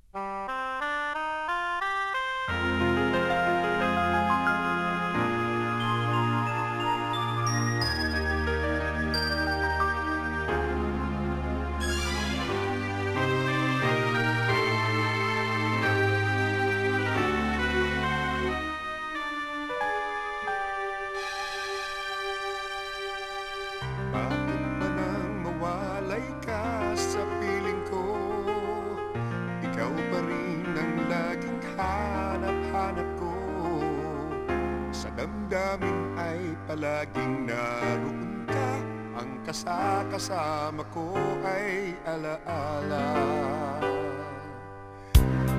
Bakit ba nang mawalay ka sa piling ko? Ikaw pa rin ang laging hanap-hanap ko. Sa damdamin ay palaging naroon ka. Ang kasama ko ay alaala.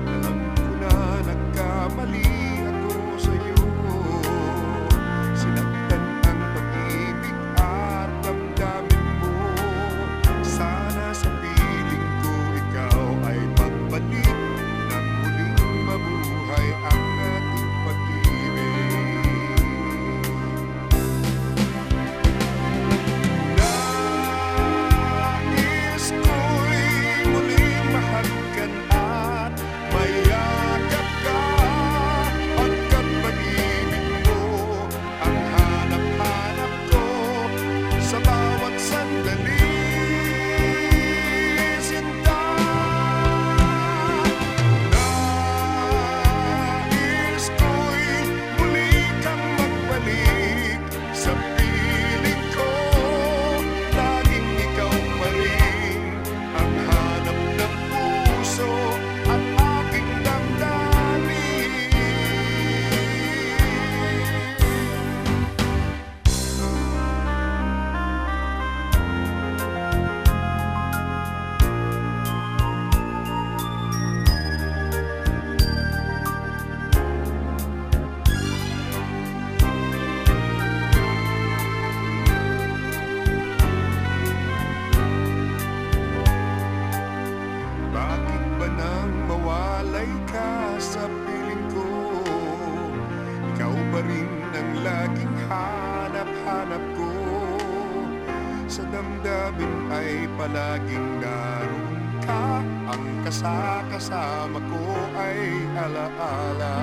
Alam ko na nagkamali ako sa'yo. Sinaktan ang pag-ibig at damdamin mo. Sana sa piling ko ikaw ay magbalik nang muling mabuhay ang ating pag-ibig. Nais ko'y muling mahagkan at mayakap ka. Pagkat pag-ibig mo ang hanap-hanap ko sa bawat sandali, sinta. Nais ko'y muli kang magbalik sa piling ko. Laging ikaw pa rin ang hanap ng puso at aking damdamin. Bakit ba nang mawalay ka sa piling ko? Ikaw pa rin ang laging hanap-hanap ko. Sa damdamin ay palaging naroon ka. Ang kasama ko ay alaala.